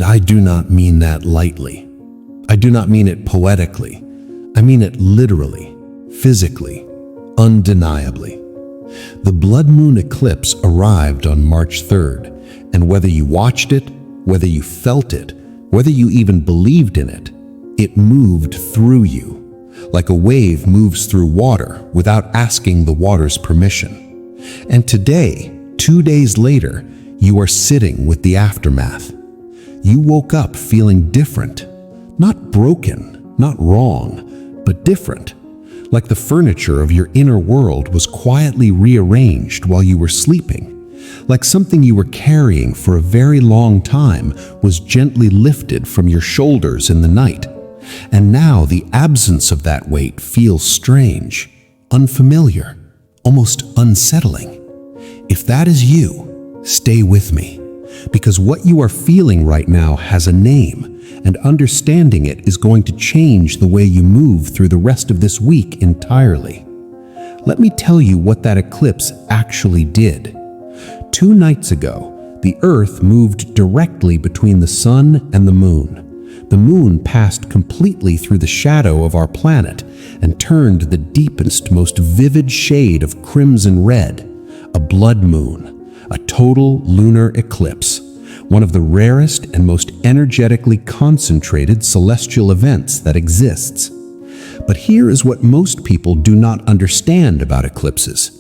And I do not mean that lightly. I do not mean it poetically. I mean it literally, physically, undeniably. The blood moon eclipse arrived on March 3rd, and whether you watched it, whether you felt it, whether you even believed in it, it moved through you, like a wave moves through water without asking the water's permission. And today, 2 days later, you are sitting with the aftermath. You woke up feeling different, not broken, not wrong, but different, like the furniture of your inner world was quietly rearranged while you were sleeping, like something you were carrying for a very long time was gently lifted from your shoulders in the night. And now the absence of that weight feels strange, unfamiliar, almost unsettling. If that is you, stay with me, because what you are feeling right now has a name, and understanding it is going to change the way you move through the rest of this week entirely. Let me tell you what that eclipse actually did. 2 nights ago, the Earth moved directly between the Sun and the Moon. The Moon passed completely through the shadow of our planet and turned the deepest, most vivid shade of crimson red, a blood moon, a total lunar eclipse, one of the rarest and most energetically concentrated celestial events that exists. But here is what most people do not understand about eclipses.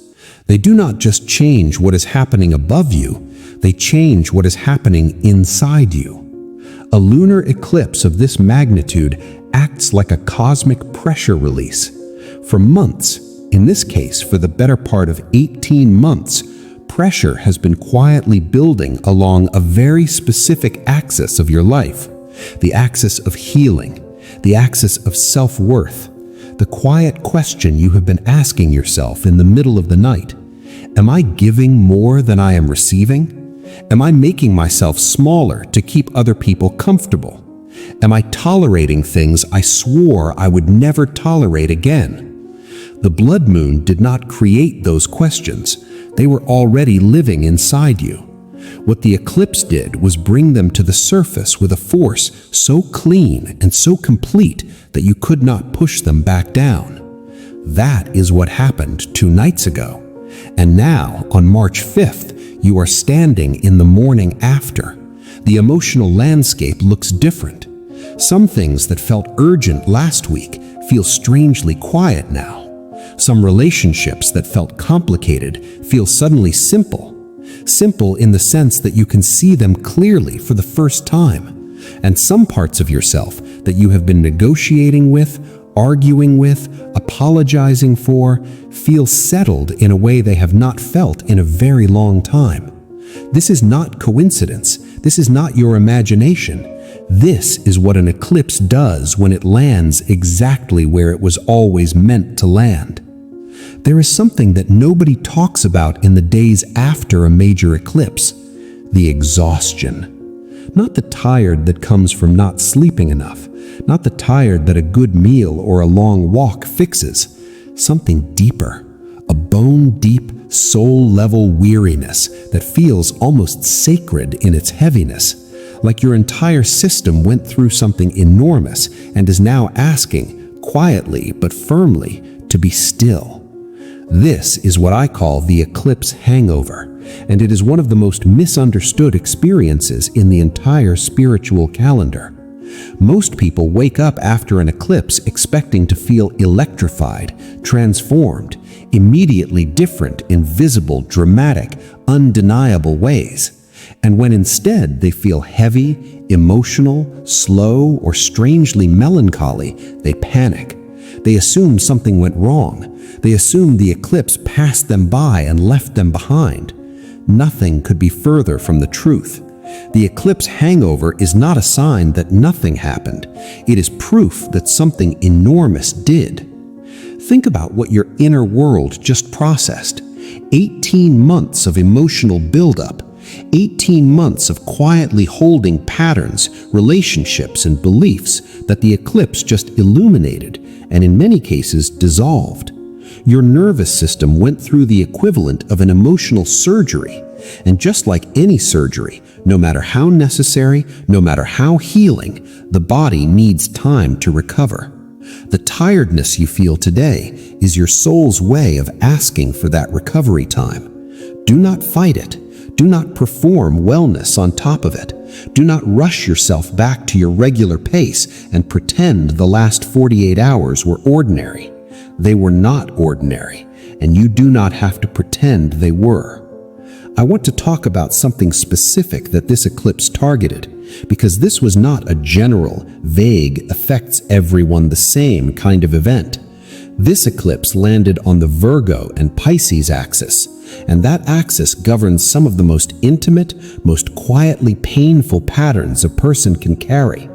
They do not just change what is happening above you, they change what is happening inside you. A lunar eclipse of this magnitude acts like a cosmic pressure release. For months, in this case for the better part of 18 months, pressure has been quietly building along a very specific axis of your life, the axis of healing, the axis of self-worth, the quiet question you have been asking yourself in the middle of the night. Am I giving more than I am receiving? Am I making myself smaller to keep other people comfortable? Am I tolerating things I swore I would never tolerate again? The blood moon did not create those questions. They were already living inside you. What the eclipse did was bring them to the surface with a force so clean and so complete that you could not push them back down. That is what happened 2 nights ago. And now, on March 5th, you are standing in the morning after. The emotional landscape looks different. Some things that felt urgent last week feel strangely quiet now. Some relationships that felt complicated feel suddenly simple. Simple in the sense that you can see them clearly for the first time. And some parts of yourself that you have been negotiating with, arguing with, apologizing for, feel settled in a way they have not felt in a very long time. This is not coincidence. This is not your imagination. This is what an eclipse does when it lands exactly where it was always meant to land. There is something that nobody talks about in the days after a major eclipse: the exhaustion. Not the tired that comes from not sleeping enough, not the tired that a good meal or a long walk fixes. Something deeper, a bone-deep, soul-level weariness that feels almost sacred in its heaviness, like your entire system went through something enormous and is now asking, quietly but firmly, to be still. This is what I call the Eclipse Hangover, and it is one of the most misunderstood experiences in the entire spiritual calendar. Most people wake up after an eclipse expecting to feel electrified, transformed, immediately different in visible, dramatic, undeniable ways. And when instead they feel heavy, emotional, slow, or strangely melancholy, they panic. They assume something went wrong. They assume the eclipse passed them by and left them behind. Nothing could be further from the truth. The eclipse hangover is not a sign that nothing happened. It is proof that something enormous did. Think about what your inner world just processed. 18 months of emotional buildup. 18 months of quietly holding patterns, relationships, and beliefs that the eclipse just illuminated and in many cases dissolved. Your nervous system went through the equivalent of an emotional surgery, and just like any surgery, No matter how necessary, no matter how healing, the body needs time to recover. The tiredness you feel today is your soul's way of asking for that recovery time. Do not fight it. Do not perform wellness on top of it. Do not rush yourself back to your regular pace and pretend the last 48 hours were ordinary. They were not ordinary, and you do not have to pretend they were. I want to talk about something specific that this eclipse targeted, because this was not a general, vague, affects everyone the same kind of event. This eclipse landed on the Virgo and Pisces axis, and that axis governs some of the most intimate, most quietly painful patterns a person can carry.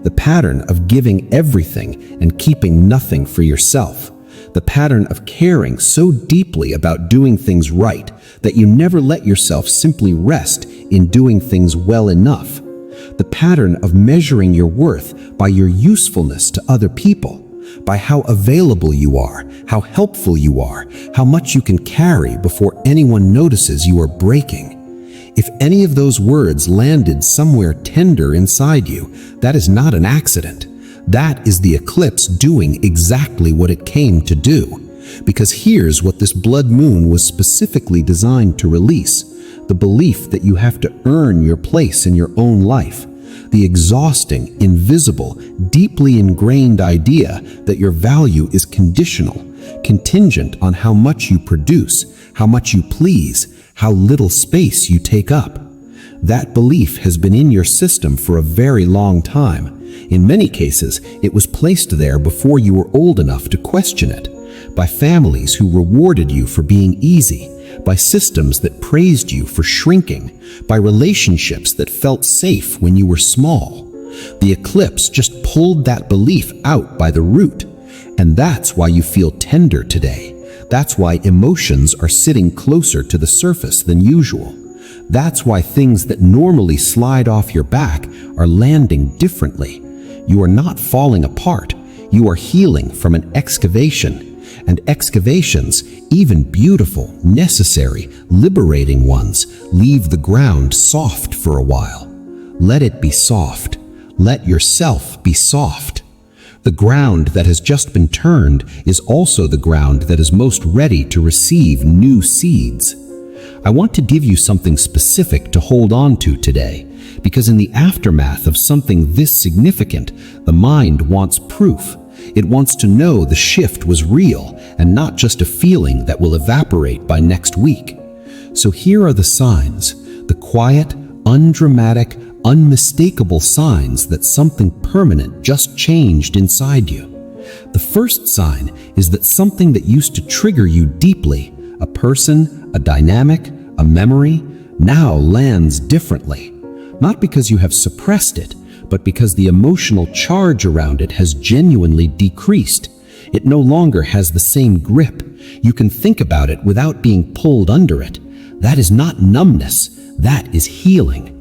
The pattern of giving everything and keeping nothing for yourself. The pattern of caring so deeply about doing things right that you never let yourself simply rest in doing things well enough. The pattern of measuring your worth by your usefulness to other people, by how available you are, how helpful you are, how much you can carry before anyone notices you are breaking. If any of those words landed somewhere tender inside you, that is not an accident. That is the eclipse doing exactly what it came to do. Because here's what this blood moon was specifically designed to release: the belief that you have to earn your place in your own life. The exhausting, invisible, deeply ingrained idea that your value is conditional, contingent on how much you produce, how much you please, how little space you take up. That belief has been in your system for a very long time. In many cases, it was placed there before you were old enough to question it, by families who rewarded you for being easy, by systems that praised you for shrinking, by relationships that felt safe when you were small. The eclipse just pulled that belief out by the root, and that's why you feel tender today. That's why emotions are sitting closer to the surface than usual. That's why things that normally slide off your back are landing differently. You are not falling apart. You are healing from an excavation. And excavations, even beautiful, necessary, liberating ones, leave the ground soft for a while. Let it be soft. Let yourself be soft. The ground that has just been turned is also the ground that is most ready to receive new seeds. I want to give you something specific to hold on to today, because in the aftermath of something this significant, the mind wants proof. It wants to know the shift was real and not just a feeling that will evaporate by next week. So here are the signs, the quiet, undramatic, unmistakable signs that something permanent just changed inside you. The first sign is that something that used to trigger you deeply, a person, a dynamic, a memory, now lands differently. Not because you have suppressed it, but because the emotional charge around it has genuinely decreased. It no longer has the same grip. You can think about it without being pulled under it. That is not numbness, that is healing.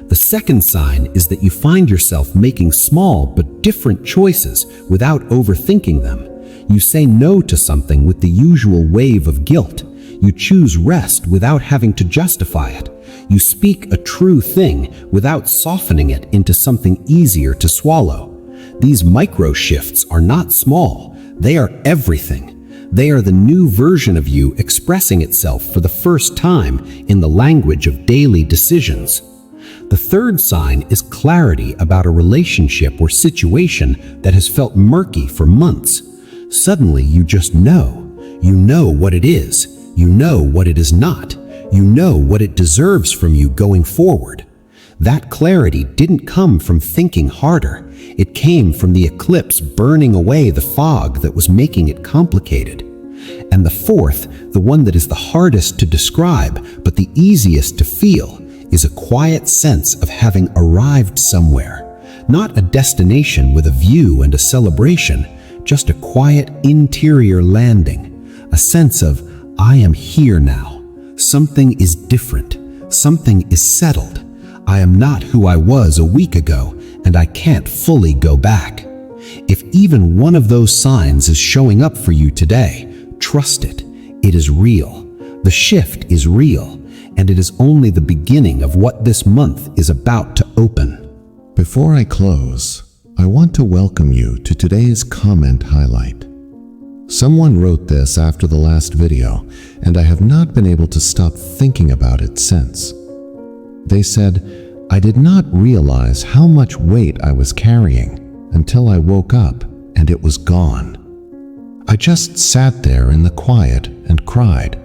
The second sign is that you find yourself making small but different choices without overthinking them. You say no to something with the usual wave of guilt. You choose rest without having to justify it. You speak a true thing without softening it into something easier to swallow. These micro shifts are not small. They are everything. They are the new version of you expressing itself for the first time in the language of daily decisions. The third sign is clarity about a relationship or situation that has felt murky for months. Suddenly you just know. You know what it is. You know what it is not. You know what it deserves from you going forward. That clarity didn't come from thinking harder. It came from the eclipse burning away the fog that was making it complicated. And the fourth, the one that is the hardest to describe but the easiest to feel, is a quiet sense of having arrived somewhere. Not a destination with a view and a celebration, just a quiet interior landing. A sense of, I am here now. Something is different. Something is settled. I am not who I was a week ago, and I can't fully go back. If even one of those signs is showing up for you today, trust it. It is real. The shift is real, and it is only the beginning of what this month is about to open. Before I close, I want to welcome you to today's comment highlight. Someone wrote this after the last video, and I have not been able to stop thinking about it since. They said, "I did not realize how much weight I was carrying until I woke up and it was gone. I just sat there in the quiet and cried,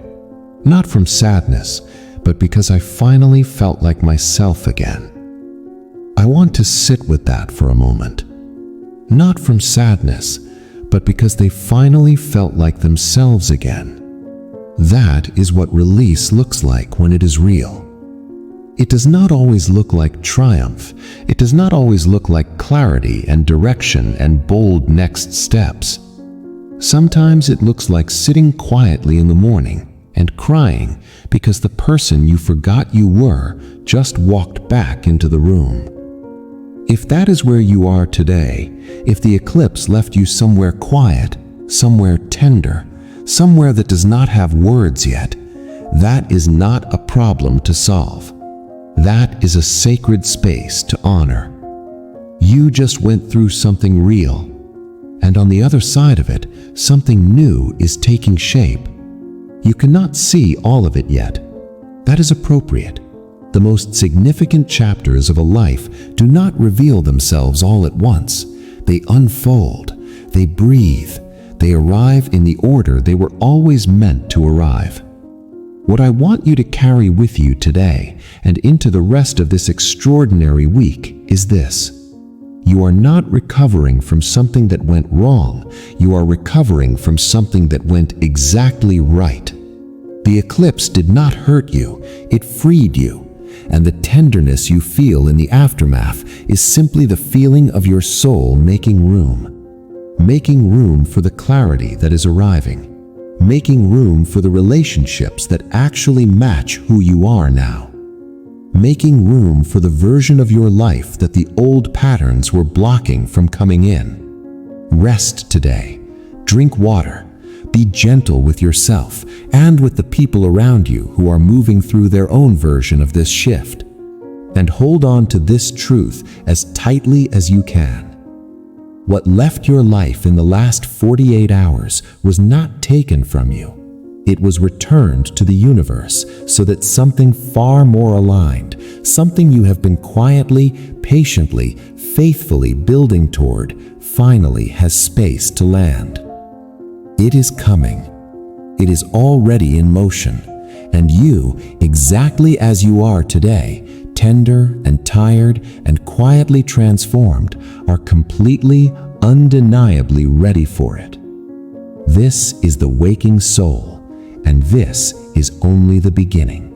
not from sadness, but because I finally felt like myself again." I want to sit with that for a moment. Not from sadness, but because they finally felt like themselves again. That is what release looks like when it is real. It does not always look like triumph. It does not always look like clarity and direction and bold next steps. Sometimes it looks like sitting quietly in the morning and crying because the person you forgot you were just walked back into the room. If that is where you are today, if the eclipse left you somewhere quiet, somewhere tender, somewhere that does not have words yet, that is not a problem to solve. That is a sacred space to honor. You just went through something real, and on the other side of it, something new is taking shape. You cannot see all of it yet. That is appropriate. The most significant chapters of a life do not reveal themselves all at once. They unfold, they breathe, they arrive in the order they were always meant to arrive. What I want you to carry with you today and into the rest of this extraordinary week is this. You are not recovering from something that went wrong. You are recovering from something that went exactly right. The eclipse did not hurt you, it freed you. And the tenderness you feel in the aftermath is simply the feeling of your soul making room for the clarity that is arriving, making room for the relationships that actually match who you are now, making room for the version of your life that the old patterns were blocking from coming in. Rest today, drink water, be gentle with yourself and with the people around you who are moving through their own version of this shift. And hold on to this truth as tightly as you can. What left your life in the last 48 hours was not taken from you. It was returned to the universe so that something far more aligned, something you have been quietly, patiently, faithfully building toward, finally has space to land. It is coming. It is already in motion, and you, exactly as you are today, tender and tired and quietly transformed, are completely, undeniably ready for it. This is the waking soul, and this is only the beginning.